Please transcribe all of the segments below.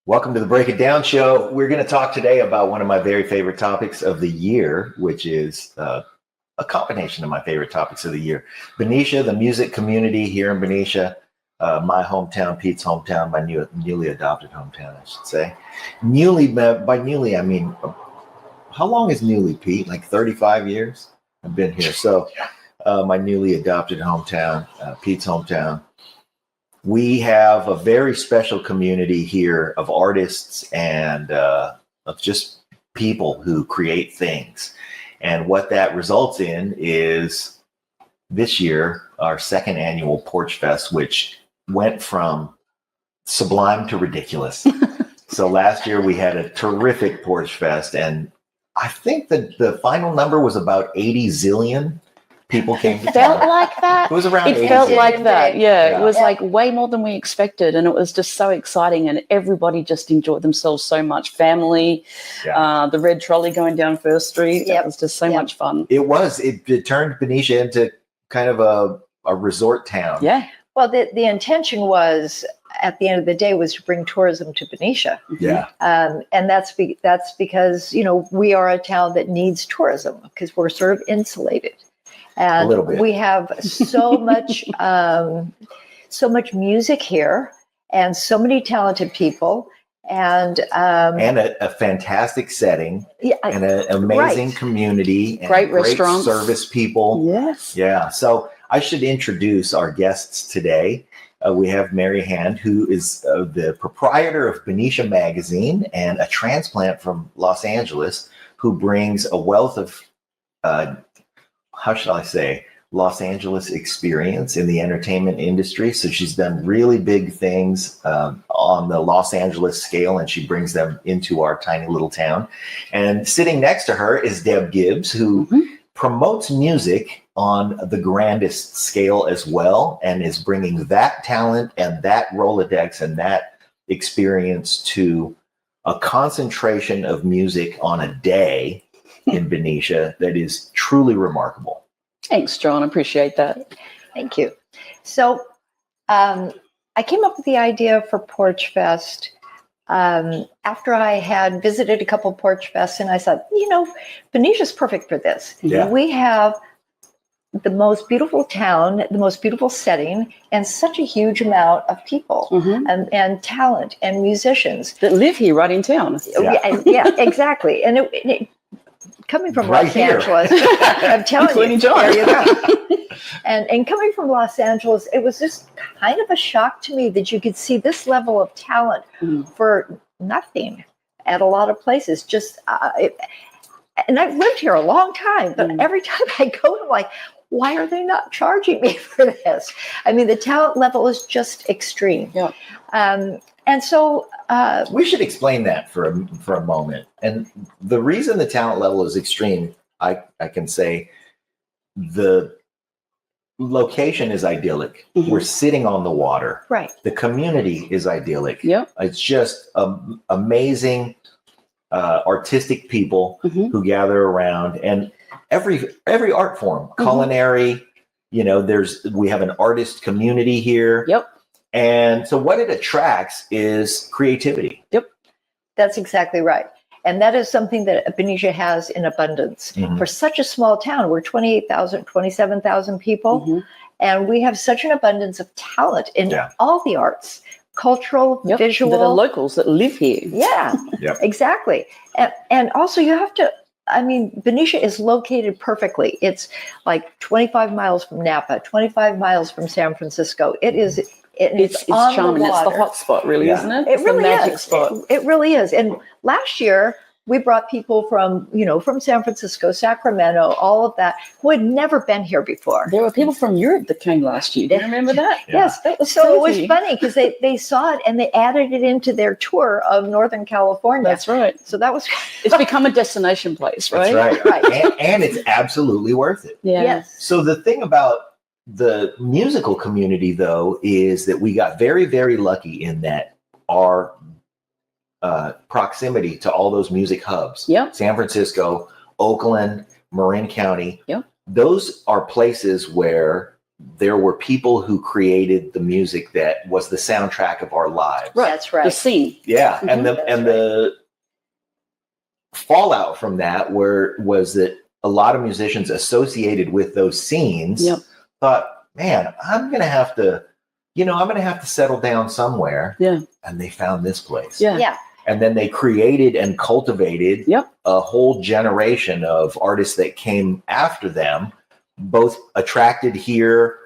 Welcome to the Break It Down show. We're going to talk today about one of my very favorite topics of the year, which is a combination of my favorite topics of the year. Benicia, the music community here in Benicia, my hometown, Pete's hometown, my newly adopted hometown, I should say. By newly, I mean, how long is newly, Pete? Like 35 years? I've been here. So my newly adopted hometown, Pete's hometown. We have a very special community here of artists and of just people who create things. And what that results in is this year, our second annual Porchfest, which went from sublime to ridiculous. So last year we had a terrific Porchfest, and I think that the final number was about 80 zillion. People came to felt town. like that. It was around. It felt like that. Yeah. It was like way more than we expected, and it was just so exciting. And everybody just enjoyed themselves so much. Family, the red trolley going down First Street. It was just so much fun. It was. It turned Benicia into kind of a resort town. Yeah. Well, the intention was, at the end of the day, was to bring tourism to Benicia. Yeah. And that's because we are a town that needs tourism because we're sort of insulated. And we have so much, music here, and so many talented people, and a fantastic setting, and an amazing community, and great restaurants, service people. Yes, yeah. So I should introduce our guests today. We have Mary Hand, who is the proprietor of Benicia Magazine and a transplant from Los Angeles, who brings a wealth of how should I say, Los Angeles experience in the entertainment industry. So she's done really big things on the Los Angeles scale, and she brings them into our tiny little town. And sitting next to her is Deb Gibbs, who promotes music on the grandest scale as well, and is bringing that talent and that Rolodex and that experience to a concentration of music on a day in Benicia that is truly remarkable. Thanks, John. Appreciate that. Thank you. So I came up with the idea for Porchfest after I had visited a couple Porchfests, and I thought, Benicia's perfect for this. Yeah. We have the most beautiful town, the most beautiful setting, and such a huge amount of people and talent and musicians that live here right in town. Yeah, exactly. And it coming from right Los here. Angeles, I'm telling Including you, John. there you go. And coming from Los Angeles, it was just kind of a shock to me that you could see this level of talent for nothing at a lot of places. And I've lived here a long time, but every time I go, I'm like, why are they not charging me for this? I mean, the talent level is just extreme. Yeah. And so we should explain that for a moment. And the reason the talent level is extreme, I can say the location is idyllic. We're sitting on the water. Right. The community is idyllic. Yep. It's just amazing artistic people who gather around, and every art form, culinary, we have an artist community here. Yep. And so what it attracts is creativity. Yep. That's exactly right. And that is something that Benicia has in abundance. For such a small town, we're 28,000, 27,000 people. And we have such an abundance of talent in all the arts, cultural, visual. That are locals that live here. Yeah, exactly. And also you have to, Benicia is located perfectly. It's like 25 miles from Napa, 25 miles from San Francisco. It's charming. It's the hot spot, really, isn't it? It really the magic is. spot. It really is. And last year, we brought people from San Francisco, Sacramento, all of that, who had never been here before. There were people from Europe that came last year. Do you remember that? Yes. That was so crazy. it was funny because they saw it and they added it into their tour of Northern California. That's right. So that was... It's become a destination place, right? That's right. And it's absolutely worth it. Yeah. Yes. So the thing about the musical community, though, is that we got very, very lucky in that our proximity to all those music hubs. Yep. San Francisco, Oakland, Marin County. Yep. Those are places where there were people who created the music that was the soundtrack of our lives. Right. That's right. The scene. Yeah, and That's the fallout from that was that a lot of musicians associated with those scenes thought, man, I'm gonna have to settle down somewhere. Yeah. And they found this place. Yeah. And then they created and cultivated a whole generation of artists that came after them, both attracted here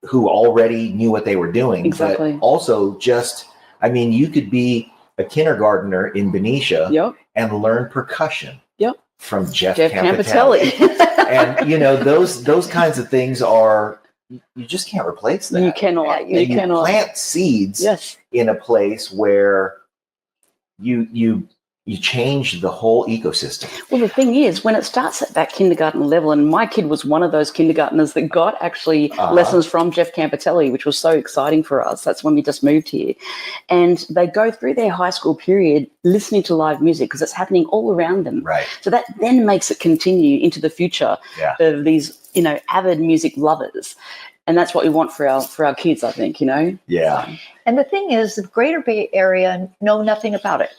who already knew what they were doing, Exactly. but also you could be a kindergartner in Benicia and learn percussion from Jeff Campitelli. And those kinds of things you just can't replace that. You cannot. You cannot plant seeds in a place where you change the whole ecosystem. Well, the thing is, when it starts at that kindergarten level, and my kid was one of those kindergartners that got actually lessons from Jeff Campitelli, which was so exciting for us. That's when we just moved here. And they go through their high school period listening to live music because it's happening all around them. Right. So that then makes it continue into the future of these, avid music lovers. And that's what we want for our kids, I think, Yeah. So. And the thing is, the Greater Bay Area know nothing about it.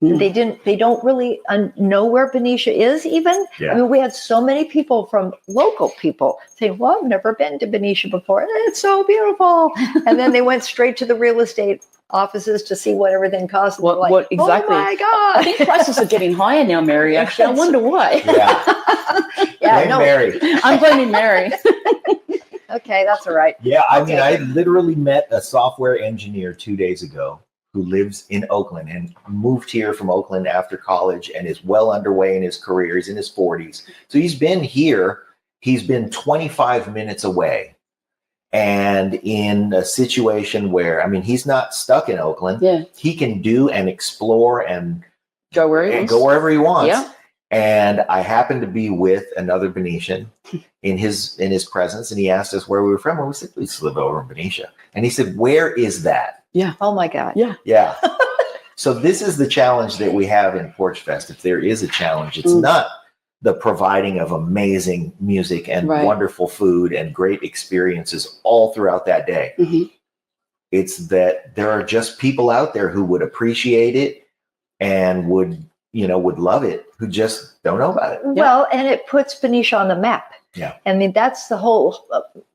They don't really know where Benicia is even. Yeah. I mean, we had so many people from local people saying, well, I've never been to Benicia before. It's so beautiful. And then they went straight to the real estate offices to see what everything costs. What exactly? Oh my God. I think prices are getting higher now, Mary, actually. I wonder why. Yeah. Blame Mary. I'm blaming Mary. Okay, that's all right. Yeah, I literally met a software engineer 2 days ago who lives in Oakland and moved here from Oakland after college and is well underway in his career. He's in his 40s. So he's been here. He's been 25 minutes away. And in a situation where, he's not stuck in Oakland. Yeah. He can do and explore and go wherever he wants. Yeah. And I happened to be with another Benician in his presence, and he asked us where we were from. And we said, we used to live over in Benicia. And he said, where is that? Yeah. Oh my God. Yeah. So this is the challenge that we have in Porchfest. If there is a challenge, it's not the providing of amazing music and wonderful food and great experiences all throughout that day. Mm-hmm. It's that there are just people out there who would appreciate it and would love it, who just don't know about it. Well, and it puts Benicia on the map. Yeah. That's the whole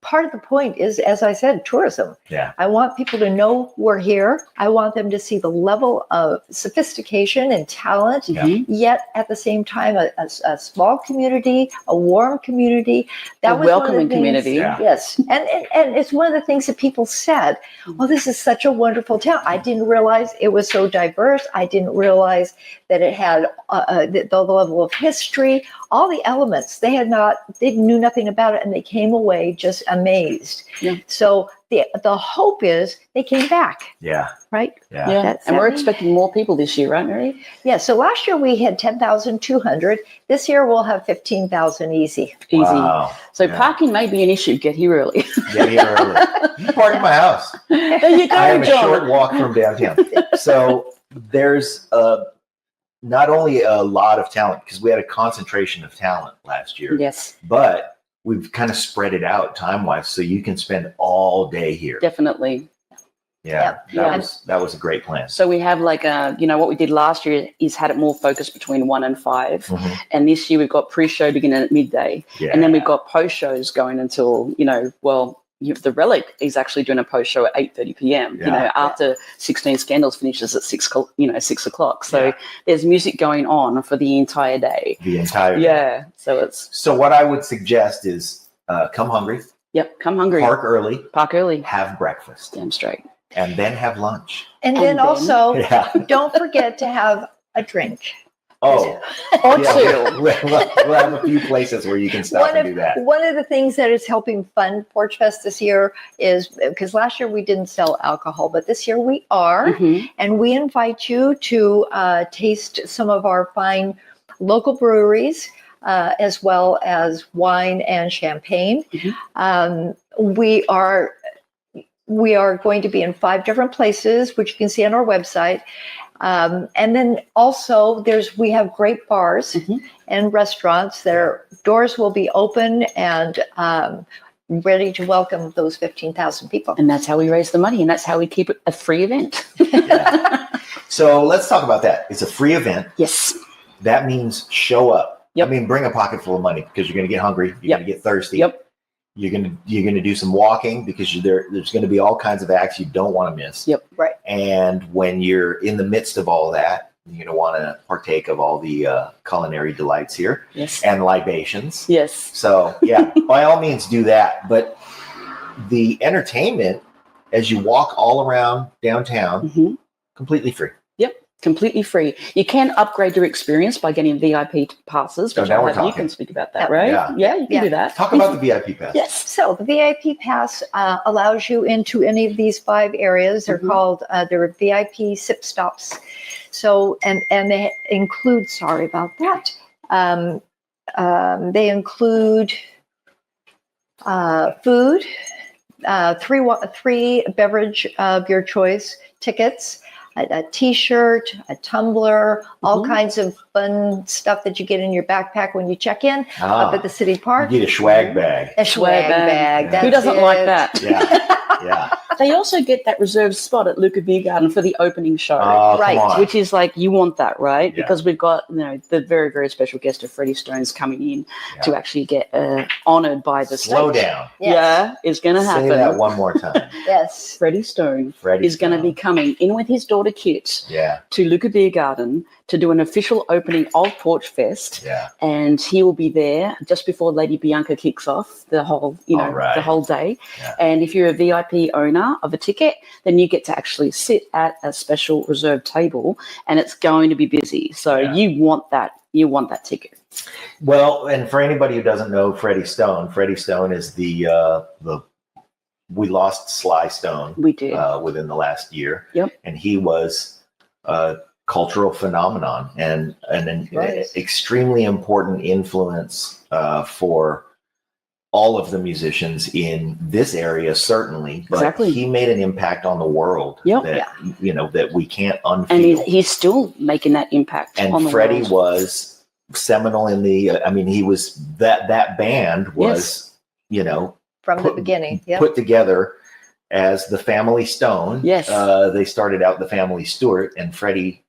part of the point is, as I said, tourism. Yeah. I want people to know we're here. I want them to see the level of sophistication and talent, yet at the same time, a small community, a warm community. A welcoming community. Yeah. Yes. And it's one of the things that people said, oh, this is such a wonderful town. I didn't realize it was so diverse. I didn't realize that it had the level of history, all the elements. They knew nothing about it, and they came away just amazed. Yeah. So the hope is they came back. Yeah. Right? Yeah. And we're expecting more people this year, right, Mary? Yeah. So last year we had 10,200. This year we'll have 15,000 easy. Wow. So parking may be an issue. Get here early. Get here early. You park at my house. There you go, I have John. a short walk from downtown. So there's not only a lot of talent, because we had a concentration of talent last year. Yes. But we've kind of spread it out time-wise, so you can spend all day here. Definitely. Yeah. That was a great plan. So we have what we did last year is had it more focused between 1 and 5. Mm-hmm. And this year we've got pre-show beginning at midday. Yeah. And then we've got post-shows going until, the Relic is actually doing a post show at 8:30 p.m. After 16 Scandals finishes at 6 o'clock. So there's music going on for the entire day. Yeah. So what I would suggest is come hungry. Yep. Come hungry. Park early. Have breakfast. Damn straight. And then have lunch. And then also don't forget to have a drink. Oh, or two. We'll have a few places where you can stop and do that. One of the things that is helping fund Porchfest this year is because last year we didn't sell alcohol, but this year we are. Mm-hmm. And we invite you to taste some of our fine local breweries, as well as wine and champagne. Mm-hmm. We are going to be in 5 different places, which you can see on our website. And then also we have great bars and restaurants. Their doors will be open, and ready to welcome those 15,000 people. And that's how we raise the money, and that's how we keep it a free event. Yeah. So let's talk about that. It's a free event. Yes. That means show up. Yep. I mean, bring a pocket full of money because you're going to get hungry. You're going to get thirsty. Yep. You're going to do some walking because there's going to be all kinds of acts you don't want to miss. Yep. Right. And when you're in the midst of all that, you're going to want to partake of all the culinary delights here. Yes. And libations. Yes. So, yeah, by all means do that. But the entertainment, as you walk all around downtown, completely free. Yep. Completely free. You can upgrade your experience by getting VIP passes, which now we're you talking. can speak about that, right? Yeah. You can do that. Talk about the VIP pass. Yes. So the VIP pass allows you into any of these 5 areas. They're called, they're VIP sip stops. So, and they include, sorry about that. They include food, 3 beverage of your choice, tickets, a T-shirt, a tumbler, all kinds of fun stuff that you get in your backpack when you check in up at the city park. You get a swag bag. A swag bag. Yeah. Who doesn't like that? Yeah. They also get that reserved spot at Lucca Beer Garden for the opening show. Oh, Right. come on. Which is like, you want that, right? Yeah. Because we've got, the very, very special guest of Freddie Stone's coming in to actually get honored by the Slow stage. down. Yes. Yeah, it's going to happen. Say that one more time. Yes. Freddie Stone Freddie is going to be coming in with his daughter Kit Yeah. to Lucca Beer Garden to do an official opening of Porchfest. Yeah. And he will be there just before Lady Bianca kicks off the whole, All right. the whole day. Yeah. And if you're a VIP owner of a ticket, then you get to actually sit at a special reserved table, and it's going to be busy. So you want that. You want that ticket. Well, and for anybody who doesn't know Freddie Stone is the we lost Sly Stone. We did. Within the last year. Yep. And he was a cultural phenomenon and an Right. extremely important influence for all of the musicians in this area, certainly. But Exactly. he made an impact on the world Yep. that we can't unfeel. And he's still making that impact on And the Freddie world. was seminal in the. He was that band was From the beginning. Yeah. put together as the Family Stone. Yes. They started out the Family Stewart, and Freddie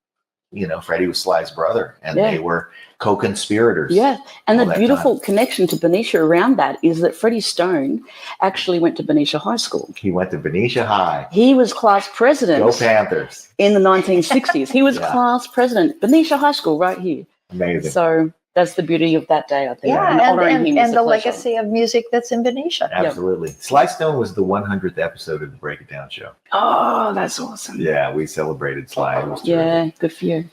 was Sly's brother, and they were co-conspirators. Yeah, and all the that beautiful connection to Benicia around that is that Freddie Stone actually went to Benicia High School. He went to Benicia High. He was class president Go Panthers. in the 1960s. He was class president, Benicia High School, right here. Amazing. So that's the beauty of that day, I think. Yeah, and honoring him is and a the pleasure. legacy of music that's in Benicia. Absolutely. Sly Stone was the 100th episode of the Break It Down show. Oh, that's awesome. Yeah, we celebrated Sly. It was terrific. Yeah, good for you.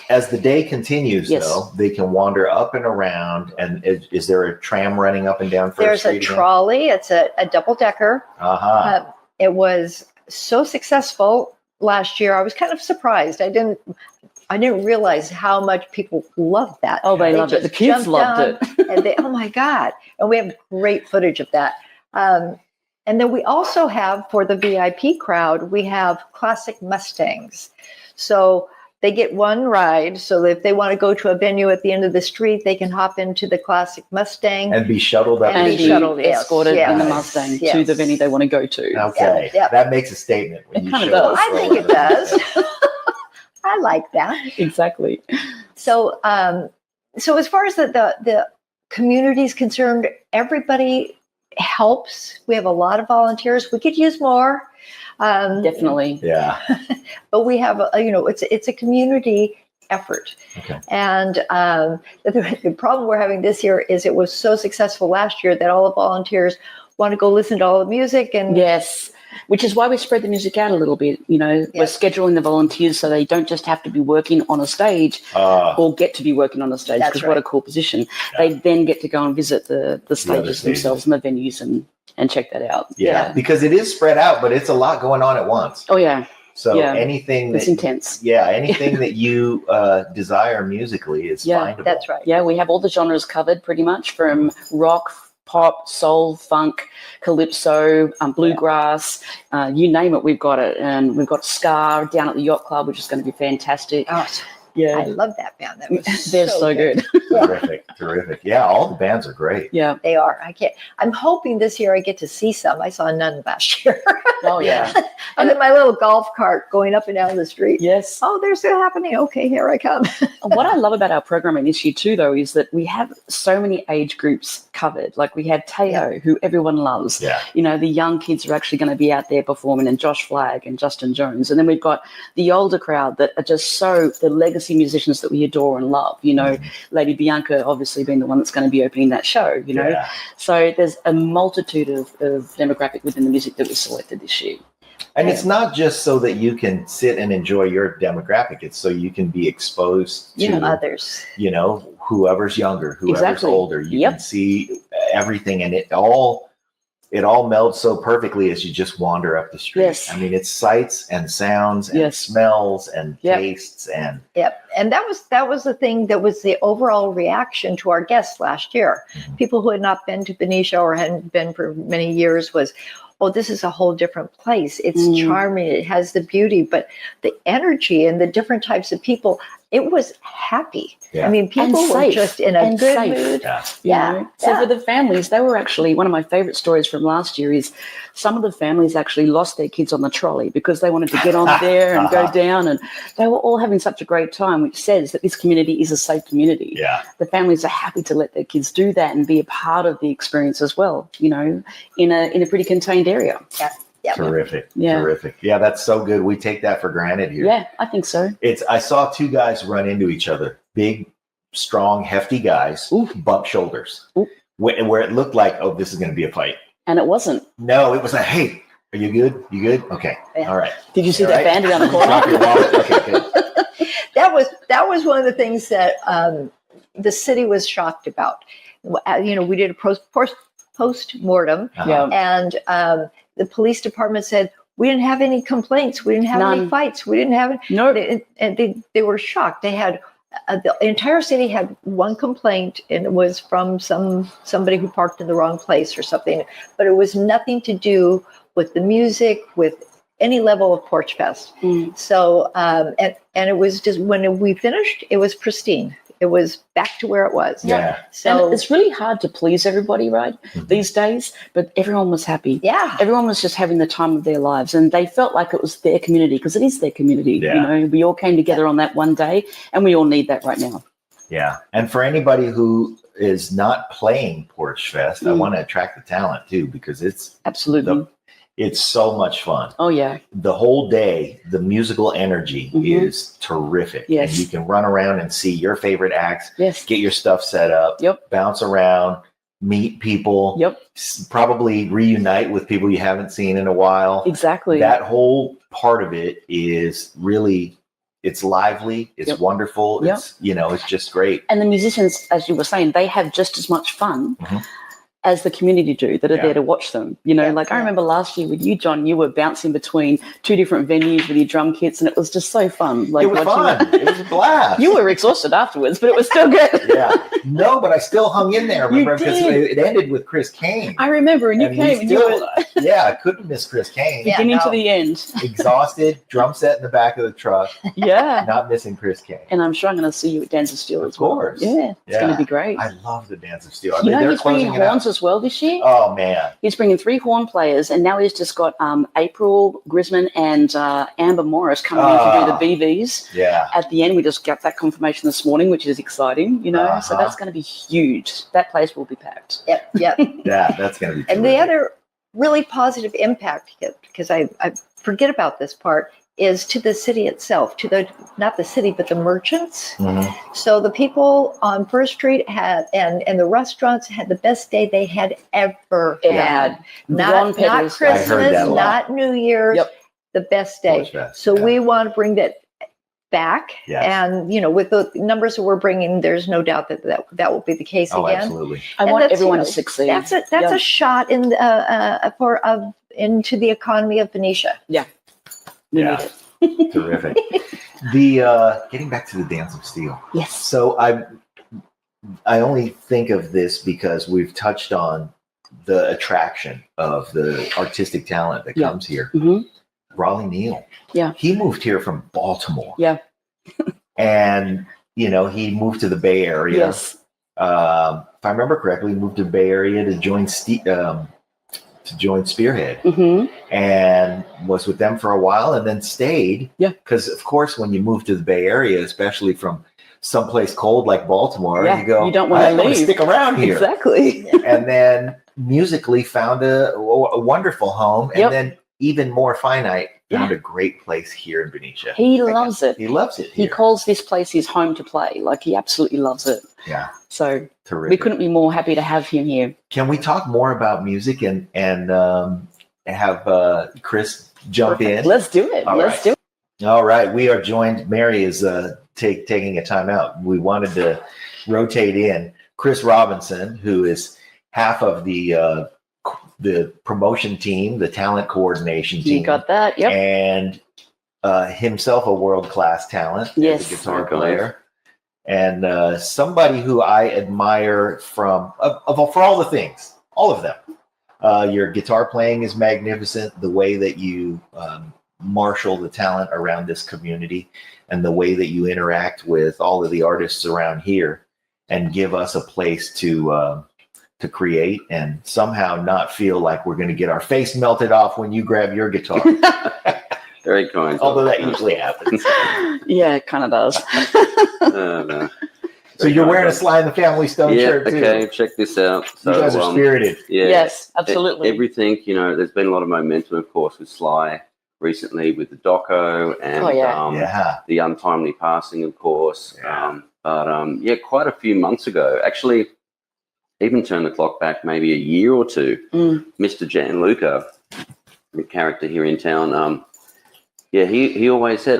As the day continues, Yes. though, they can wander up and around. And is there a tram running up and down First There's a Street again? trolley. It's a double decker. Uh-huh. It was so successful last year. I was kind of surprised. I didn't realize how much people loved that. Oh, they loved it. just The kids jumped loved on, it. And they, oh my God. And we have great footage of that. And then we also have, for the VIP crowd, we have classic Mustangs. So they get one ride. So if they want to go to a venue at the end of the street, they can hop into the classic Mustang. And be shuttled up And the And be street. be shuttled, yes, escorted in the yes, Mustang to yes. the venue they want to go to. Okay. Yeah. That makes a statement. When It you kinda show does. up I think it does. I like that. Exactly. So, so as far as the community is concerned, everybody helps. We have a lot of volunteers. We could use more. Definitely. Yeah. But we have, it's a community effort. Okay. And the problem we're having this year is it was so successful last year that all the volunteers want to go listen to all the music. And Yes. Which is why we spread the music out a little bit. We're scheduling the volunteers so they don't just have to be working on a stage or get to be working on a stage, That's because what a cool position. They then get to go and visit the stages stages. themselves and the venues and check that out. Yeah. Because it is spread out, but it's a lot going on at once. Oh, yeah. So Yeah. anything It's that intense. anything that you desire musically is findable. that's right. Yeah, we have all the genres covered pretty much, from rock, pop, soul, funk, calypso, bluegrass, you name it, we've got it. And we've got ska down at the Yacht Club, which is going to be fantastic. Oh, Yeah, I love that band. That was they're so good. Terrific. Yeah, all the bands are great. Yeah. They are. I'm hoping this year I get to see some. I saw none last year. Oh, yeah. I'm in my little golf cart going up and down the street. Yes. Oh, there's it happening. Okay, here I come. What I love about our programming this year too, though, is that we have so many age groups covered. Like we have Teo, who everyone loves. Yeah. You know, the young kids are actually going to be out there performing, and Josh Flagg and Justin Jones. And then we've got the older crowd that are just the legacy musicians that we adore and love. You know, Lady Bianca obviously being the one that's going to be opening that show, you know. Yeah. So there's a multitude of demographic within the music that was selected this year. And it's not just so that you can sit and enjoy your demographic. It's so you can be exposed to Others. You know, whoever's younger, whoever's Exactly. older. You can see everything, and it all melds so perfectly as you just wander up the street. Yes. I mean, it's sights and sounds and smells and tastes and And that was the thing that was the overall reaction to our guests last year. People who had not been to Benicia or hadn't been for many years was, oh, this is a whole different place. It's charming. It has the beauty, but the energy and the different types of people, it was happy. Yeah. I mean, people And were safe. just in a And good safe. mood. Yeah. So for the families, they were actually, one of my favorite stories from last year is some of the families actually lost their kids on the trolley because they wanted to get on there and go down, and they were all having such a great time, which says that this community is a safe community. Yeah. The families are happy to let their kids do that and be a part of the experience as well, you know, in a pretty contained area. Yeah. Terrific. Yeah. Terrific. Yeah, that's so good. We take that for granted here. Yeah, I think so. I saw two guys run into each other. Big, strong, hefty guys, bump shoulders. Where it looked like, oh, this is going to be a fight. And it wasn't. No, it was like, hey, are you good? You good? Okay. Yeah. All right. Did you see All that right. bandit on the Drop your corner? wallet. Okay, good. That was one of the things that the city was shocked about. You know, we did a post-mortem, Uh-huh. and the police department said, we didn't have any complaints. We didn't have any None. fights. We didn't have No. and they were shocked. They had the entire city had one complaint, and it was from somebody who parked in the wrong place or something. But it was nothing to do with the music, with any level of Porchfest. So and it was just, when we finished, it was pristine. It was back to where it was. Yeah. So And it's really hard to please everybody, right, these days, but everyone was happy. yeah. Everyone was just having the time of their lives, and they felt like it was their community, because it is their community. Yeah. You know, we all came together on that one day, and we all need that right now. Yeah. And for anybody who is not playing Porchfest, I want to attract the talent too, because it's Absolutely. it's so much fun. Oh, yeah. The whole day, the musical energy is terrific. Yes. And you can run around and see your favorite acts, Yes. get your stuff set up, Yep. bounce around, meet people, Yep. probably reunite with people you haven't seen in a while. Exactly. That whole part of it is really, it's lively, it's wonderful, Yep. it's, you know, it's just great. And the musicians, as you were saying, they have just as much fun as the community do that are there to watch them. You know, like I remember last year with you, John, you were bouncing between two different venues with your drum kits, and it was just so fun. Like It was watching fun. It was a blast. You were exhausted afterwards, but it was still good. Yeah. No, but I still hung in there, remember? Because did. it ended with Chris Kane. I remember, and you And came we and you still- were Yeah, I couldn't miss Chris Kane. Yeah. beginning to no. the end. Exhausted, drum set in the back of the truck, Yeah. not missing Chris Kane. And I'm sure I'm going to see you at Dance of Steel as well. Of course. Yeah, it's going Yeah. to be great. I love the Dance of Steel. I You mean, know, they're he's bringing closing it horns out. as well this year. Oh, man. He's bringing 3 horn players, and now he's just got April Grisman and Amber Morris coming in to do the BVs. Yeah. At the end, we just got that confirmation this morning, which is exciting, you know, so that's going to be huge. That place will be packed. Yep. Yeah, that's going to be And the terrific. other really positive impact, because I forget about this part, is to the city itself, to the, not the city, but the merchants. Mhm. So the people on First Street had, and the restaurants had the best day they had ever had. Not Peddlers. I heard Christmas, that a lot. not New Year's, Yep. the best day. Porchfest, So yeah. we want to bring that back. Yes. And, you know, with the numbers that we're bringing, there's no doubt that will be the case Oh, again. absolutely. I And want that's, everyone you to know, succeed. That's a shot in into the economy of Benicia. We Yeah. need it. Terrific. The getting back to the Dance of Steel. Yes. So I only think of this because we've touched on the attraction of the artistic talent that comes here. hmm Raleigh Neal. Yeah. He moved here from Baltimore. Yeah. And, you know, he moved to the Bay Area. Yes. if I remember correctly, moved to the Bay Area to join Spearhead, and was with them for a while, and then stayed. Yeah, because of course, when you move to the Bay Area, especially from someplace cold like Baltimore, you go, you don't want to leave. Stick around here. Exactly. And then musically found a wonderful home, and then even more finite, found a great place here in Benicia. He loves it. He loves it He here. calls this place his home to play. Like, he absolutely loves it. Yeah. So Terrific. we couldn't be more happy to have him here. Can we talk more about music and have Chris jump in? Let's do it. Let's do it. All right. We are joined. Mary is taking a time out. We wanted to rotate in Chris Robinson, who is half of the promotion team, the talent coordination team. You got that? Yep. And himself a world-class talent as a guitar player. And somebody who I admire for all the things, all of them. Your guitar playing is magnificent. The way that you marshal the talent around this community, and the way that you interact with all of the artists around here, and give us a place to create, and somehow not feel like we're going to get our face melted off when you grab your guitar. Very kind. Although that usually happens. Yeah, it kind of does. No. So you're wearing a Sly and the Family Stone shirt too. Okay, check this out. So, you guys are spirited. Yeah, yes, absolutely. Everything, there's been a lot of momentum, of course, with Sly recently, with the doco and the untimely passing, of course. Yeah. But quite a few months ago, actually, even turn the clock back maybe a year or two, Mr. Jan Lucca, the character here in town, he always said,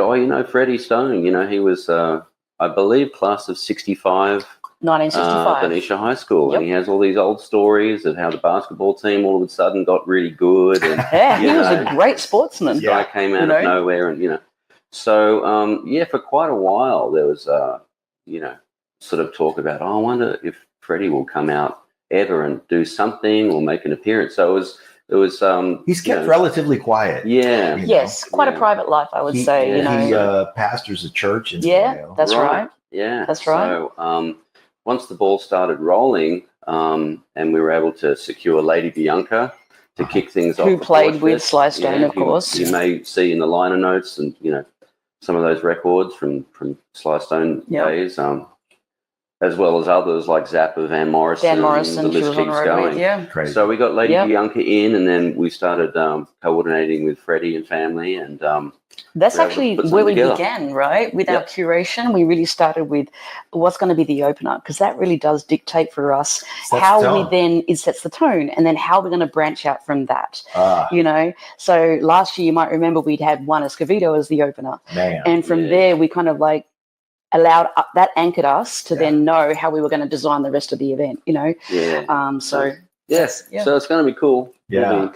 Freddie Stone, he was, I believe, class of 65, 1965. Benicia High School. Yep. And he has all these old stories of how the basketball team all of a sudden got really good. And, he was a great sportsman. This guy came out of nowhere, and, So, for quite a while, there was, sort of talk about, I wonder if Freddie will come out ever and do something or make an appearance. So it was he's kept relatively quiet. Yeah. Yes, quite a private life, I would say. He pastors a church in that's right. Yeah, that's right. So once the ball started rolling, and we were able to secure Lady Bianca to kick things off, who played with Sly Stone, of course. You may see in the liner notes, and some of those records from Sly Stone days. As well as others like Zappa, Van Morrison, the list keeps going. Yeah. Crazy. So we got Lady Bianca in, and then we started coordinating with Freddie and family, and that's actually where we began, right? With our curation, we really started with what's going to be the opener, because that really does dictate for us it sets the tone, and then how we're going to branch out from that. So last year, you might remember we'd had Juan Escovedo as the opener, and from there we kind of that anchored us to then know how we were going to design the rest of the event, So it's going to be cool. Yeah.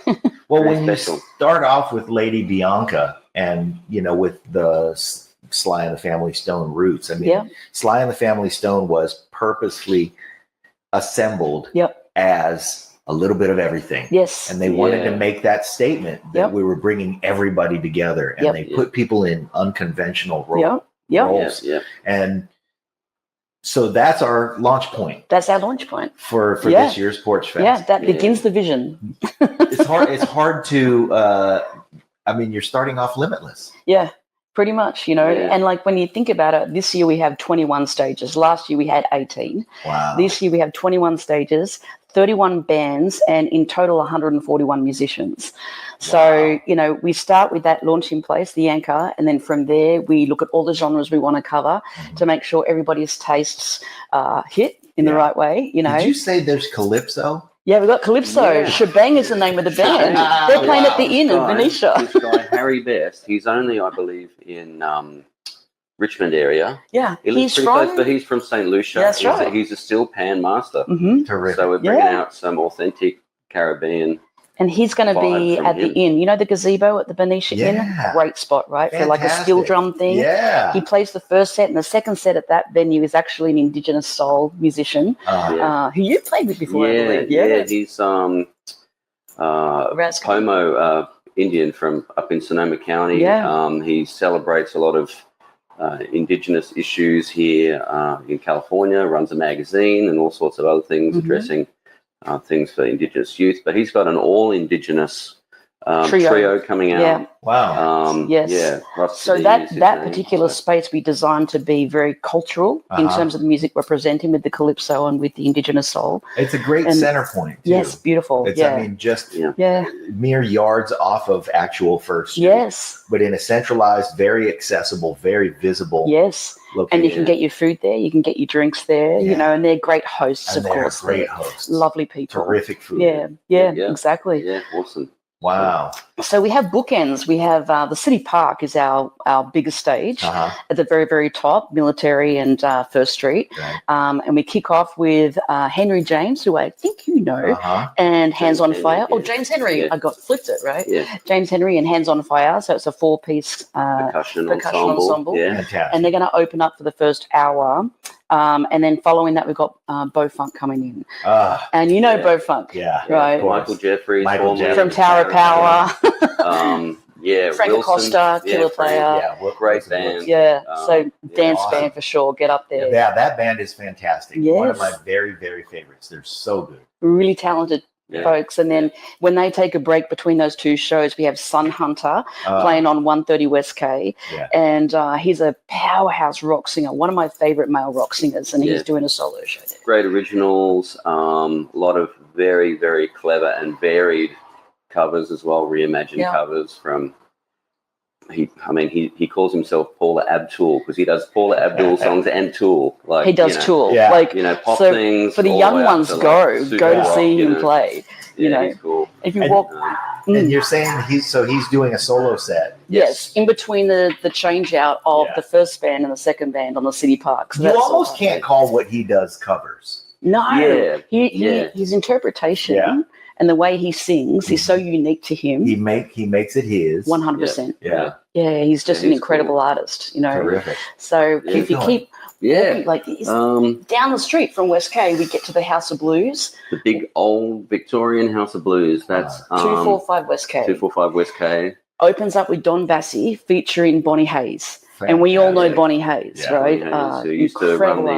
Well, when you start off with Lady Bianca and, with the Sly and the Family Stone roots, Sly and the Family Stone was purposely assembled as a little bit of everything. Yes. And they wanted to make that statement that we were bringing everybody together, and they put people in unconventional roles. And so that's our launch point. That's our launch point for this year's Porchfest. Yeah, that begins the vision. It's hard to you're starting off limitless. Yeah, pretty much, and when you think about it, this year we have 21 stages. Last year we had 18. Wow. This year we have 21 stages, 31 bands, and in total 141 musicians. So, we start with that launching place, the anchor, and then from there we look at all the genres we want to cover to make sure everybody's tastes hit in the right way. Did you say there's Calypso? Yeah, we've got Calypso. Yeah. Shebang is the name of the band. They're playing at the Inn in Benicia. This guy, Harry Best, he's only, I believe, in Richmond area. Yeah, he's pretty close, but he's from St. Lucia. That's right. He's a steel pan master. Mm-hmm. Terrific. So we're bringing out some authentic Caribbean. And he's going to be at the Inn. The gazebo at the Benicia Inn? Great spot, right? Fantastic. For like a steel drum thing. Yeah. He plays the first set, and the second set at that venue is actually an Indigenous soul musician who you played with before, I believe. Yeah, he's Pomo Indian from up in Sonoma County. Yeah. He celebrates a lot of Indigenous issues here in California, runs a magazine and all sorts of other things addressing things for Indigenous youth. But he's got an all-Indigenous trio coming out. Yeah. Wow. Yes. Yeah. So that particular space we designed to be very cultural in terms of the music we're presenting with the calypso and with the Indigenous soul. It's a great center point, too. Yes, beautiful. It's, I mean, just mere yards off of actual First Street. Yes. But in a centralized, very accessible, very visible location. And you can get your food there, you can get your drinks there, you know, and they're great hosts, and of course. Great hosts. Lovely people. Terrific food. Yeah, exactly. Yeah, awesome. Wow. So we have bookends. We have the City Park is our biggest stage at the very, very top, Military and First Street. Right. And we kick off with Henry James, who I think you know, and Hands on Fire. Oh, James Henry. I got flipped it, right? Yeah. James Henry and Hands on Fire. So it's a 4-piece percussion ensemble. Yeah. Fantastic. And they're going to open up for the first hour. And then following that, we've got Bo Funk coming in. And you know Bo Funk. Yeah. Right. Michael Jeffries. From Tower of Power. Wilson, Frank Acosta, Killer Player. Yeah, great band. Yeah, so dance awesome. band for sure. Get up there. Yeah, that band is fantastic. Yes. One of my very, very favorites. They're so good. Really talented folks. And then when they take a break between those two shows, we have Sun Hunter playing on 130 West K. Yeah. And he's a powerhouse rock singer, one of my favorite male rock singers, and he's doing a solo show there. Great originals, a lot of very, very clever and varied covers as well, reimagined covers from he calls himself Paula Abdul because he does Paula Abdul songs and Tool. Like he does Tool. Yeah. Like pop so things. for the young ones, go to see him play. You know, he's cool. if you walk. And you're saying he's doing a solo set. Yes, in between the change out of the first band and the second band on the City Park. So you almost can't call what he does covers. No, his interpretation and the way he sings is so unique to him. He makes it his. 100%. Yeah. Yeah, he's just an incredible artist, you know. Terrific. So if you keep walking like this, down the street from West K, we get to the House of Blues. The big old Victorian House of Blues. That's 245 West K. 245 West K. Opens up with Don Bassi featuring Bonnie Hayes. And we all know Bonnie Hayes, right? Hayes, who used to run the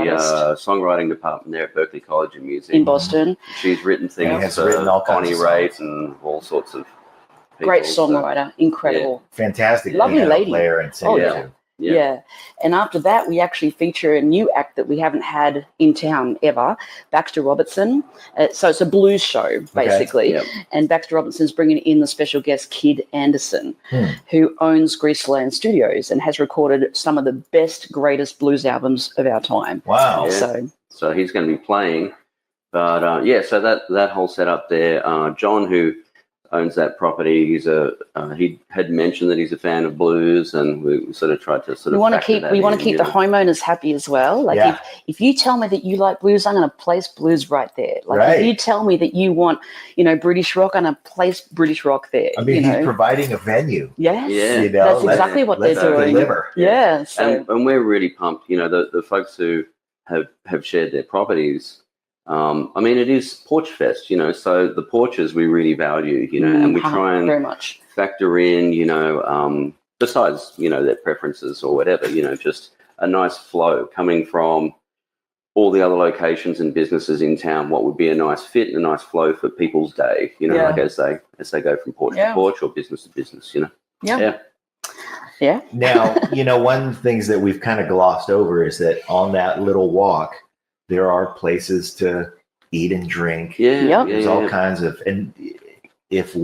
songwriting department there at Berklee College of Music in Boston. She's written things for Bonnie Raitt and all sorts of people. Great songwriter, incredible. Fantastic. Lovely lady. Player and singer too. Yeah. And after that, we actually feature a new act that we haven't had in town ever, Baxter Robertson. So it's a blues show, basically. Okay. And Baxter Robertson's bringing in the special guest, Kid Anderson, who owns Greaseland Studios and has recorded some of the best, greatest blues albums of our time. Wow. Yeah. So he's going to be playing. But, so that whole setup there, John, who owns that property. He had mentioned that he's a fan of blues, and we sort of tried to we want to keep the homeowners happy as well. Like if you tell me that you like blues, I'm going to place blues right there. Like if you tell me that you want, British rock, I'm going to place British rock there. I mean, he's providing a venue. Yes, that's exactly what they're doing. Deliver. Yeah, so. and we're really pumped. The folks who have shared their properties. It is Porchfest, so the porches we really value, and we try and very much factor in, besides, their preferences or whatever, just a nice flow coming from all the other locations and businesses in town. What would be a nice fit and a nice flow for people's day, like as they go from porch to porch or business to business, Yeah. Now, one of the things that we've kind of glossed over is that on that little walk, there are places to eat and drink. There's all kinds of, and if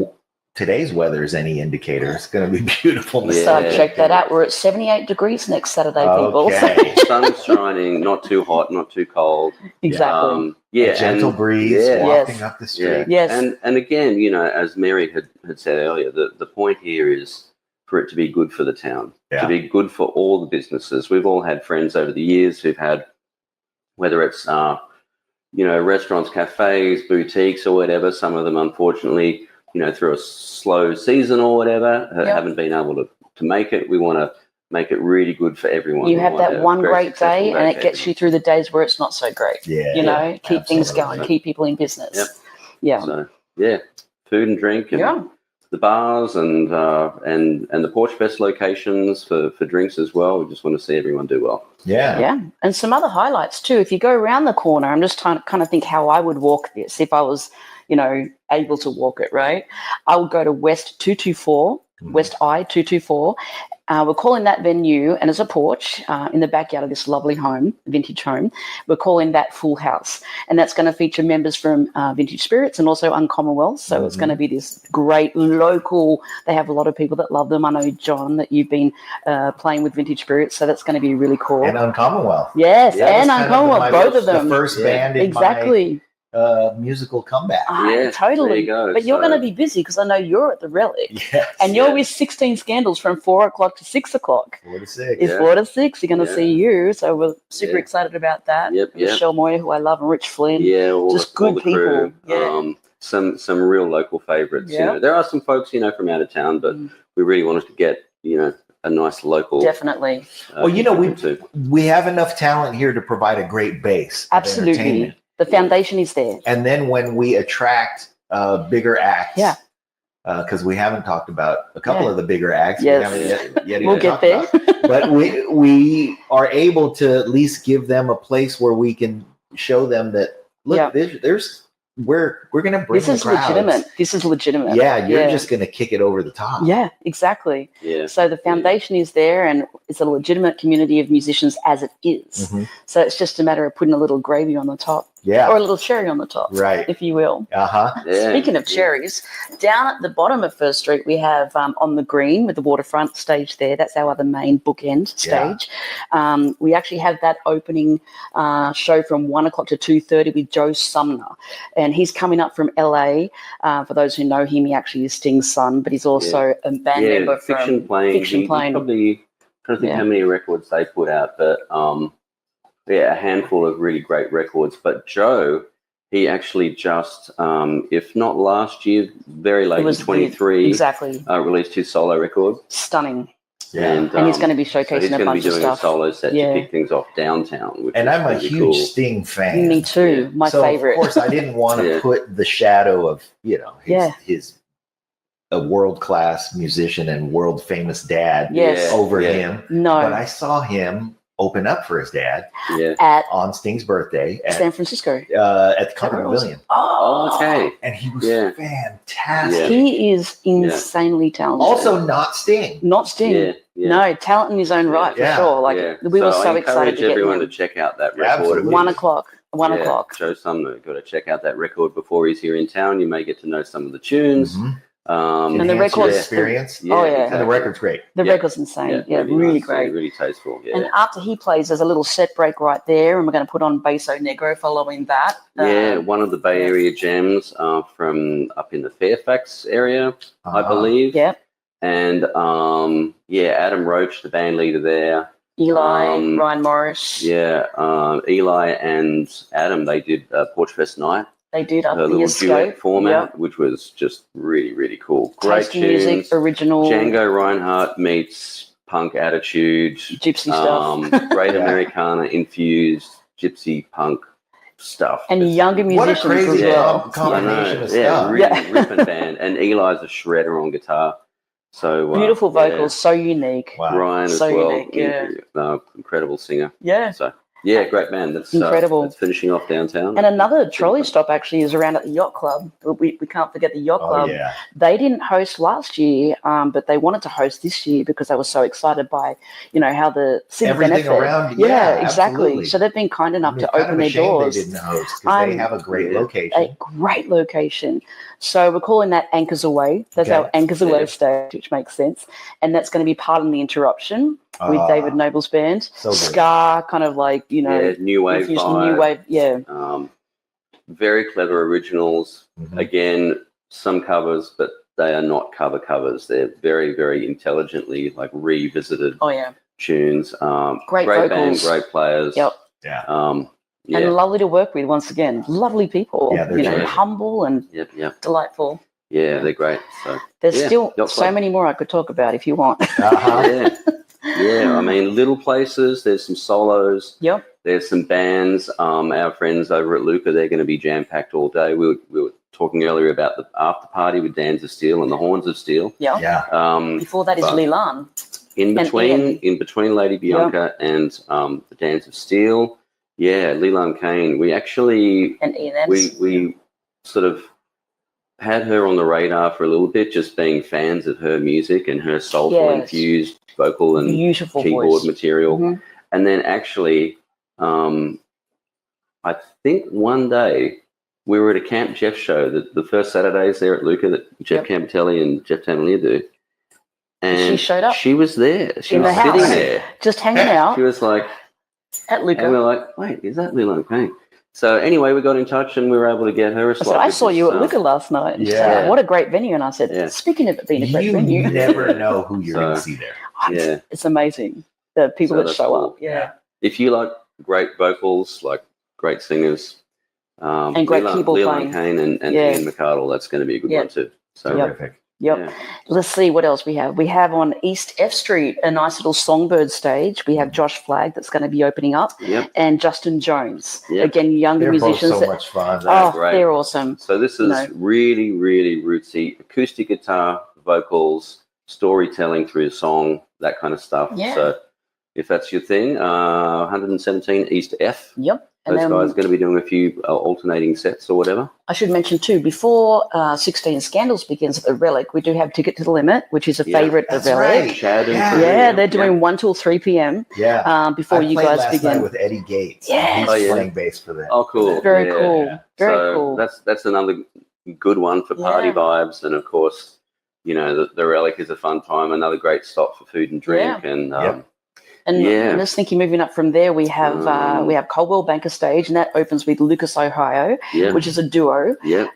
today's weather is any indicator, it's going to be beautiful. Check that out. We're at 78 degrees next Saturday, people. Okay. Sun's shining, not too hot, not too cold. Exactly. A gentle breeze wafting up the street. Yes. And again, as Mary had said earlier, the point here is for it to be good for the town, to be good for all the businesses. We've all had friends over the years who've had, whether it's, restaurants, cafes, boutiques or whatever. Some of them, unfortunately, through a slow season or whatever, haven't been able to make it. We want to make it really good for everyone. You have that one great day and it gets you through the days where it's not so great. Keep things going, keep people in business. So, food and drink and the bars and the Porchfest locations for drinks as well. We just want to see everyone do well. Yeah. Yeah. And some other highlights too. If you go around the corner, I'm just trying to kind of think how I would walk this if I was, able to walk it, right? I would go to West 224, West I 224. We're calling that venue, and it's a porch in the backyard of this lovely home, vintage home. We're calling that Full House, and that's going to feature members from Vintage Spirits and also Uncommonwealth. So it's going to be this great local. They have a lot of people that love them. I know, John, that you've been playing with Vintage Spirits, so that's going to be really cool. And Uncommonwealth. Yes, That was and kind of Uncommonwealth, both of them. The first band in Exactly. my musical comeback. Yeah, Totally. there you go. But you're So- going to be busy because I know you're at the Relic. Yes. And you're Yeah. with 16 Scandals from 4 o'clock to 6 o'clock. 4 to 6. It's Yeah. 4 to 6. You're going to Yeah. see you. So we're super Yeah. excited about that. Yep, yep. Michelle Moyer, who I love, and Rich Flynn. Yeah, all Just all good people. crew. Yeah. Some real local favorites. Yeah. There are some folks from out of town, but we really wanted to get a nice local. Definitely. Well, contingent too. we have enough talent here to provide a great base. Of Absolutely. entertainment. The foundation is there. And then when we attract bigger acts, Yeah. because we haven't talked about a couple Yeah. of the bigger acts. Yes. We haven't yet We'll even get talked there. about. But we are able to at least give them a place where we can show them that look, Yeah. we're going to bring This the is crowds. legitimate. This is legitimate. Yeah, you're just going to kick it over the top. Yeah, exactly. Yeah. So the foundation is there, and it's a legitimate community of musicians as it is. Mhm. So it's just a matter of putting a little gravy on the top, Yeah. or a little cherry on the top, Right. if you will. Uh-huh. Yeah. Speaking of cherries, down at the bottom of First Street, we have on the green with the waterfront stage there. That's our other main bookend stage. We actually have that opening show from 1 o'clock to 2:30 with Joe Sumner. And he's coming up from LA. For those who know him, he actually is Sting's son, but he's also a band member from Fiction Playing. Fiction He Playing. probably trying to think Yeah. how many records they put out, but a handful of really great records. But Joe, he actually just, if not last year, very late It was in 23, exactly released his solo record. stunning. Yeah. And he's going to be so showcasing he's a going to be bunch of doing stuff. a solo set Yeah. to kick things off downtown. Which And is I'm a really huge cool. Sting fan. Me too. My so favorite. Of course, I didn't want to Yeah. put the shadow of, Yeah. his a world-class musician and world-famous dad Yes. over Yeah. him. No. But I saw him open up for his dad Yeah. At on Sting's birthday at San Francisco. at the Concord That was- Pavilion. Oh, okay. And he was Yeah. fantastic. Yeah. He is insanely talented. Also not Sting. not Sting. Yeah. Yeah. No, talent in his own right, for Yeah. sure. Like Yeah. we were so I excited encourage to get everyone to him. check out that record. Absolutely. 1 o'clock. 1 Yeah, o'clock. Joe Sumner, got to check out that record before he's here in town. You may get to know some of the tunes. Mhm. And the Enhance your record's- experience. Oh, yeah. And the exactly. record's great. The Yeah. record's insane. Yeah, really nice, great. really tasteful. Yeah. And after he plays, there's a little set break right there, and we're going to put on Beso Negro following that. Yeah, one of the Bay Area gems from up in the Fairfax area, I Uh-huh. believe. Yeah. And Adam Roach, the band leader there. Eli, Ryan Morris. Yeah, Eli and Adam, they did Porchfest Night, They did up a the little Escape. duet format, Yep. which was just really, really cool. Great Tasty tunes. music, original Django Reinhardt meets punk attitude. gypsy stuff. Great Yeah. Americana infused gypsy punk stuff. And younger What a musicians crazy as well. combination of yeah, stuff. really Yeah. ripping band. And Eli's a shredder on guitar. So Beautiful yeah. vocals, so unique. Wow. Ryan as So well, unique, yeah. incredible singer. Yeah. So yeah, great band. That's Incredible. That's finishing off downtown. And another trolley stop actually is around at the Yacht Club. We can't forget the Yacht Oh, Club. yeah. They didn't host last year, but they wanted to host this year because they were so excited by, how the city Everything benefit. around. Yeah, exactly. absolutely. So they've been kind enough I mean, to kind open of their ashamed doors. They didn't host because they I'm- have a great Yeah. location. A great location. So we're calling that Anchors Away. That's Okay. our Anchors Away Yeah. stage, which makes sense. And that's going to be Pardon the Interruption with Ah, David Noble's band. so good. Ska, kind of like, yeah, new wave infused vibe. new wave. Yeah. Very clever originals. Mhm. Again, some covers, but they are not covers. They're very, very intelligently revisited Oh, yeah. tunes. Great band, vocals. great players. Yep. Yeah. Yeah. And lovely to work with once again. Lovely people. Yeah, they're terrific. Humble and Yep. delightful. Yeah, they're great. So There's Yeah, still Yacht so Club. many more I could talk about if you want. Uh-huh. yeah. I mean, little places. There's some solos. Yep. There's some bands. Our friends over at Lucca, they're going to be jam packed all day. We were talking earlier about the after party with Dans of Steel and the Horns of Steel. Yeah. Yeah. Before that is but- Leland. In Ian. between Lady Bianca and the Dance of Steel, Leland Kane. We actually And Ian Anderson. we sort of had her on the radar for a little bit, just being fans of her music and her soulful infused vocal and Beautiful keyboard voice. material. Mhm. And then actually, I think one day we were at a Camp Jeff show, the first Saturdays there at Lucca that Jeff Campitelli and Jeff Tanalier do. And She showed up. She was there. She In was the sitting house. there. Just hanging out She was like, at and we Lucca. were like, wait, is that Leland Kane? So anyway, we got in touch and we were able to get her a I slot. said, I which saw is, you at Lucca last night. And she Yeah. said, what a great venue. And I said, speaking of it being a great You venue, never know who you're going to So- see there. Yeah. it's amazing. The people So that that's show cool. up. Yeah. If you like great vocals, like great singers, And great keyboard Leland playing. Kane and Yeah. Ian McArdle, that's going to be a good Yeah. one too. So Terrific. Yep. yeah. Let's see what else we have. We have on East F Street a nice little Songbird stage. We have Josh Flagg that's going to be opening up, Yep. and Justin Jones. Yep. Again, younger They're both musicians. so that- much fun. oh, great. they're awesome. So this is really, really rootsy acoustic guitar, vocals, storytelling through song, that kind of stuff. Yeah. So if that's your thing, 117 East F. Yep. And Those then guys are going to be doing a few alternating sets or whatever. I should mention too, before 16 Scandals begins at the Relic, we do have Ticket to the Limit, which is a Yeah, favourite of that's Relic. right. Chad and Yeah. crew, Yeah, they're doing 1 till 3 p.m. Yeah. Before I you played guys last begin. night with Eddie Gates. Yes. He's Oh, yeah. playing bass for them. Oh, cool. Very Yeah. cool. Yeah. Very So cool. That's another good one for party Yeah. vibes, and of course, you know the Relic is a fun time. Another great stop for food and drink, and Yep. And Yeah. I'm just thinking, moving up from there, we have Caldwell Banker Stage, and that opens with Lucas, Ohio, yeah, which is a duo. yeah.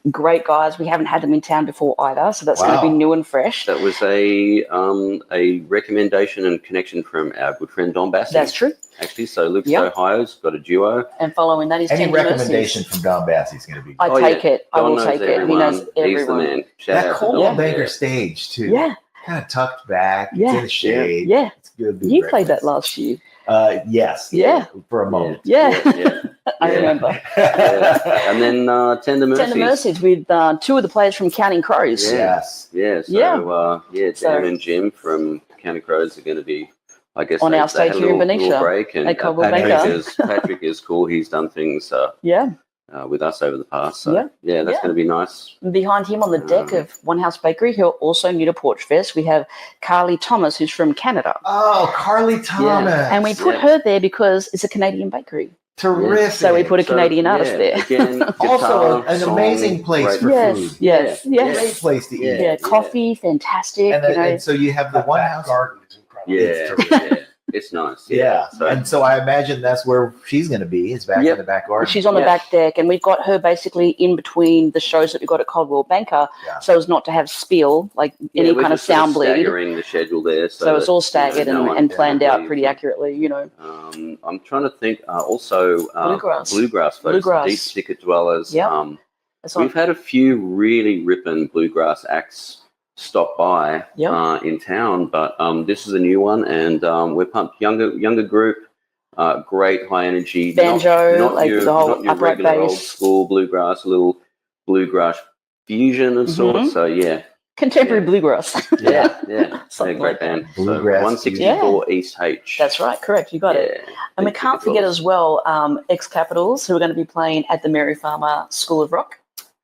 Great guys. We haven't had them in town before either, so that's going Wow. to be new and fresh. That was a recommendation and connection from our good friend Don Bassi. That's true. Actually, so Lucas Yep. Ohio's got a duo. And following that is Any Tender Mercies. recommendation from Don Bassi is going to be I good. take it. I Don will knows take it. everyone. He knows He's the everyone. man. Shout That out to Coldwell Don. Banker stage, too. Yeah, Kind of tucked back. It's Yeah. in the shade. yeah. It's good. You played that last year. Yes. Yeah. For a moment. Yeah, yeah. I Yeah. remember. Yeah. And then Tender Mercies. Tender Mercies with two of the players from Counting Crows. Yeah. Yes. Yeah, so Yeah. Dan So- and Jim from County Crows are going to be, I guess, On they- our they stage had a here in little Benicia. break, and At Caldwell Patrick Banker. is cool. He's done things Yeah. with us over the past. So Yeah. that's Yeah. going to be nice. And behind him on the deck of One House Bakery, who are also new to Porchfest, we have Carly Thomas, who's from Canada. Oh, Carly Thomas. And we put Yeah. her there because it's a Canadian bakery. Terrific. So we put a So, Canadian artist yeah, there. Again, Also, guitar, an song, amazing place great- for Yes, food. yes, Yeah. yes. Great place to eat. Yeah. Yeah, coffee, fantastic. And, you know, and so you have the one house garden is incredible. Yeah, yeah, it's nice. Yeah. So, And so I imagine that's where she's going to be, is back Yep. in the back garden. she's on the Yeah. back deck, and we've got her basically in between the shows that we've got at Caldwell Banker, Yeah. so as not to have spill, like yeah, any we're kind of just sort sound bleed. staggering the schedule there. So it's all that, staggered no one and can planned out leave. pretty accurately, you know. I'm trying to think. Also, Bluegrass. folks, Bluegrass. deep thicket dwellers. Yep. That's on. We've had a few really ripping bluegrass acts stop by Yep. in town, but this is a new one, and we're pumped. Younger group, great high energy, Banjo, not like your, the whole not your upright regular old bass. school bluegrass, a little bluegrass fusion of Mhm. sorts. So yeah, Contemporary Yeah. bluegrass. yeah, Something great like that. band. Bluegrass 164 East H. That's right, correct. You got it. And we Deep can't Thicket forget Dwellers. as well Ex Capitals, who are going to be playing at the Mary Farmer School of Rock.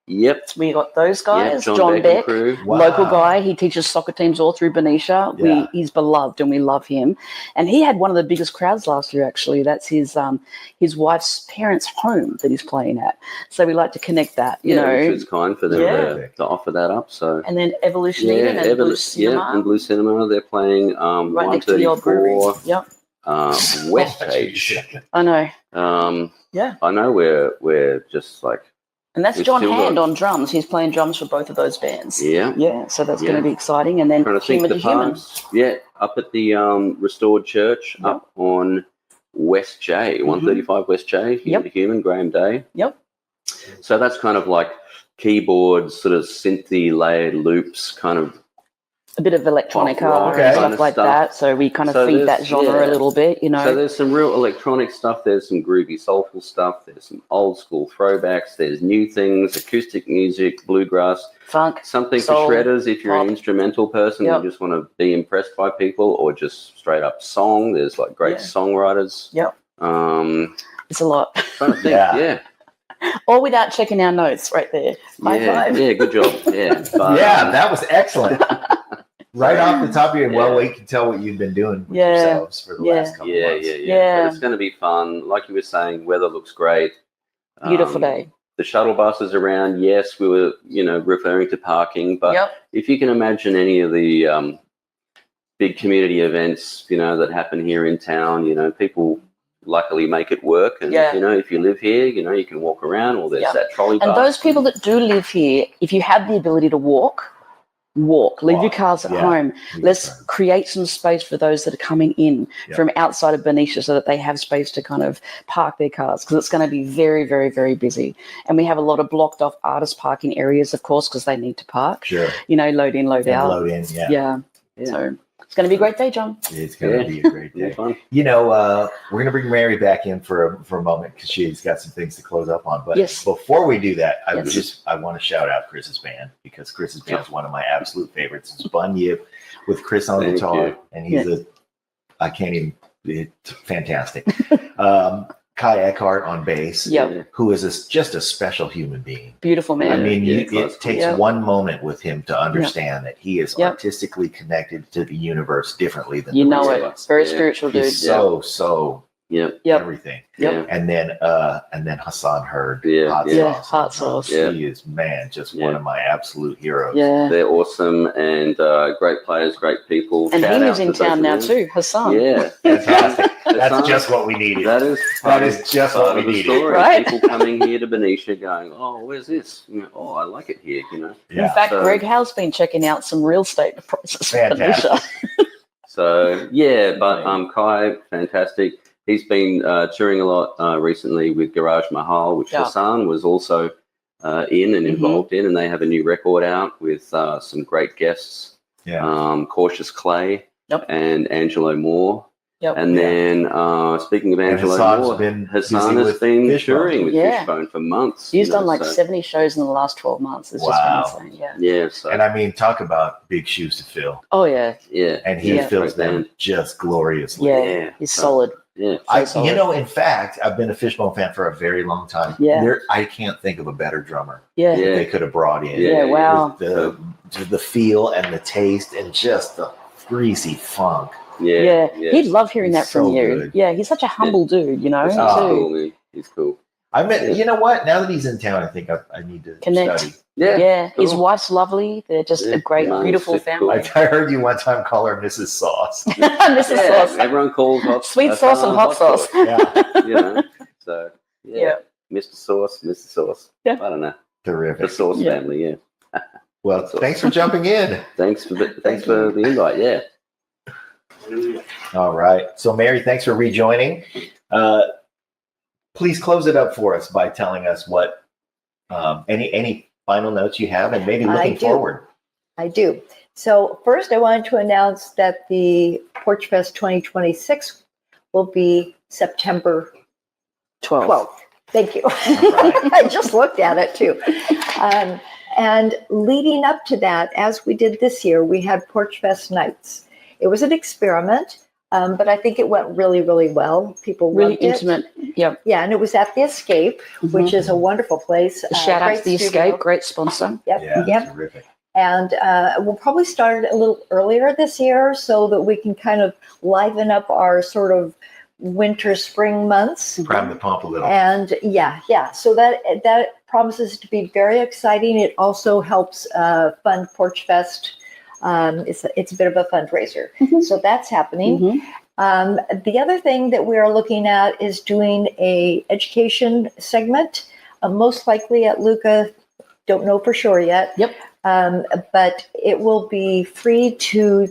Yep. We got those guys. Yep, John and Beck, crew. Wow. local guy. He teaches soccer teams all through Benicia. Yeah. He's beloved and we love him. And he had one of the biggest crowds last year, actually. That's his wife's parents' home that he's playing at. So we like to connect that, you Which know. was kind for them Yeah. to offer that up. So And then Evolution Eden and Blue Cinema. and Blue Cinema. They're playing right next to the old brewery. 134 Yep, West H. I know. Yeah. I know we're just like And that's We've John still Hand got- on drums. He's playing drums for both of those bands. yeah. Yeah, so that's going Yeah. to be exciting. And then Trying to think Human the to Human. parts. Yeah, up at the Restored Church Yep. up on West J, 135 West J, Human to Human, Graham Day. Yep. So that's kind of like keyboards, sort of synthy layered loops, kind of a bit of electronic Pop rock art okay. and kind stuff of like stuff. that. So we kind of So feed that there's- genre yeah. a little bit, you know. So there's some real electronic stuff. There's some groovy, soulful stuff. There's some old school throwbacks. There's new things, acoustic music, bluegrass, Funk. something Soul, for shredders if you're pop. an instrumental person Yep. and you just want to be impressed by people, or just straight up song. There's like great Yeah. songwriters. Yep. Um, It's a lot. trying to think. Yeah. Yeah. All without checking our notes right there. High Yeah. five. Yeah. Good job. Yeah. But, Yeah, that was excellent. Right off the top of your head, well, Yeah. we can tell what you've been doing with Yeah. yourselves for the Yeah. last couple yeah, months. yeah. Yeah. But it's going to be fun. Like you were saying, weather looks great. Beautiful Um, day. The shuttle buses around, yes, we were, referring to parking, but Yep. if you can imagine any of the big community events, that happen here in town, people luckily make it work. And, Yeah. if you live here, you can walk around, or there's Yep. that trolley bus. And those people that do live here, if you have the ability to walk. Leave your Walk. cars at Yeah. home. Let's create some space for those that are coming in Yep. from outside of Benicia so that they have space to kind of park their cars, because it's going to be very, very, very busy. And we have a lot of blocked off artist parking areas, of course, because they need to park, Sure. load in, load And out. load in, yeah. Yeah. Yeah. So it's going to be a great day, John. It's going to Yeah. be a great Yeah, day. fun. We're going to bring Mary back in for a moment because she's got some things to close up on. But Yes. before we do that, Yes. I want to shout out Chris's band, because Chris's band is one of my absolute favorites. It's Bun Yip with Chris on Thank guitar, you. and it's fantastic. Kai Eckhart on bass, Yep. who is just a special human being. Beautiful man. I mean, Yeah, it takes Yep. one moment with him to understand that he is Yep. artistically connected to the universe differently than You the know rest it. of us. Very Yeah. spiritual dude. He's so Yep. Yep. everything. Yep. And then Hassan Hurd, Yeah, hot yeah. sauce. Hot sauce. Yeah. He is just Yeah. one of my absolute heroes. Yeah. They're awesome and great players, great people. And Shout he out lives to in both town of now them. too, Hassan. Yeah. Fantastic. That's Hassan, just what we needed. That is That is just part what we of the needed. story. Right? People coming here to Benicia going, oh, where's this? Oh, I like it here, In Yeah. fact, So- Greg has been checking out some real estate prices for Fantastic. Benicia. So, yeah, but Kai, fantastic. He's been touring a lot recently with Garage Mahal, which Yeah. Hassan was also in and Mhm. involved in, and they have a new record out with some great guests, Yeah. Cautious Clay Yep. and Angelo Moore. Yep. And then, speaking of And Angelo Hassan's Moore, been Hassan busy has with been Fishbone. touring with Yeah. Fishbone for months. He's you know, done like so- 70 shows in the last 12 months. It's Wow. just been insane. Yeah. Yeah, so, And I mean, talk about big shoes to fill. Oh, yeah. yeah. And he Yeah. fills Great them band. just gloriously. Yeah. Yeah. He's So- solid. Yeah. solid. In fact, I've been a Fishbone fan for a very long time. Yeah. I can't think of a better drummer Yeah. that Yeah. they could have brought in. Yeah, wow. With the feel and the taste and just the greasy funk. Yeah. Yeah. He'd love hearing He's that from so you. good. Yeah. He's such a humble dude, He's too. cool, man. He's cool. I mean, you know what? Now that he's in town, I think I need to Connect. study. Yeah. Yeah. cool. His wife's lovely. They're just Yeah. a great, Yeah. beautiful Super family. I heard you one time call her Mrs. Sauce. Mrs. Yeah, Sauce. everyone calls hot Sweet sauce and hot sauce. Yeah, You know, so Yeah. Mr. Sauce, Mrs. Sauce. Yeah. I don't know. The terrific. Sauce Yeah. family. Yeah. Well, thanks for jumping in. Thanks for the invite. Yeah. All right. So, Mary, thanks for rejoining. Please close it up for us by telling us what any final notes you have, and maybe I looking do. forward. I do. So first, I wanted to announce that the Porchfest 2026 will be September 12. 12th. Thank you. right. I just looked at it too. And leading up to that, as we did this year, we had Porchfest nights. It was an experiment, but I think it went really, really well. People Really loved it. intimate. Yep. Yeah, and it was at the Escape, which is a wonderful place. Shout out Great to the studio. Escape. Great sponsor. Yep. Yeah, Yep. terrific. And we'll probably start a little earlier this year so that we can kind of liven up our sort of winter, spring months. Prime the pump a little. And yeah. So that promises to be very exciting. It also helps fund Porchfest. It's a bit of a fundraiser. Mhm. So that's happening. Mhm. The other thing that we are looking at is doing a education segment, most likely at Lucca. Don't know for sure yet. Yep. But it will be free to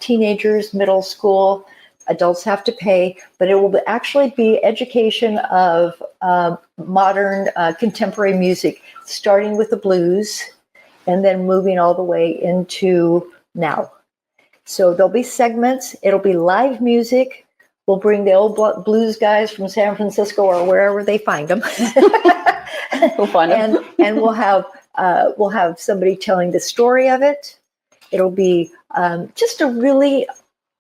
teenagers, middle school. Adults have to pay, but it will actually be education of modern contemporary music, starting with the blues and then moving all the way into now. So there'll be segments. It'll be live music. We'll bring the old blues guys from San Francisco or wherever they find them. We'll find them. And we'll have somebody telling the story of it. It'll be just a really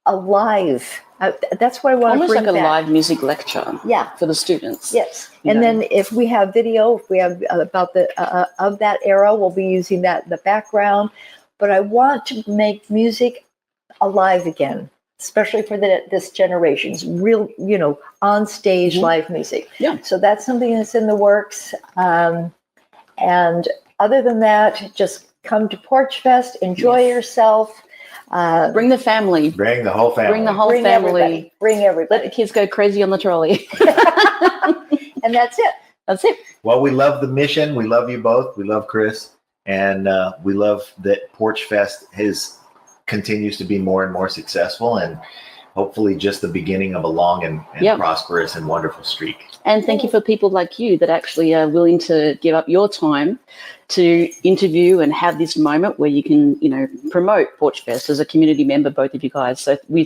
alive. That's what I want to Almost bring like a back. live music lecture. Yeah. For the students. Yes. You And know. then if we have video, if we have about the of that era, we'll be using that in the background. But I want to make music alive again, especially for this generation's real, on stage live music. Yeah. So that's something that's in the works. And other than that, just come to Porchfest, enjoy yourself. Bring the family. Bring the whole family. Bring the whole Bring family. everybody. Bring Let everybody. the kids go crazy on the trolley. And that's it. That's it. Well, we love the mission. We love you both. We love Chris. And we love that Porchfest continues to be more and more successful, and hopefully just the beginning of a long and prosperous and wonderful streak. And thank you for people like you that actually are willing to give up your time to interview and have this moment where you can, promote Porchfest as a community member, both of you guys. So we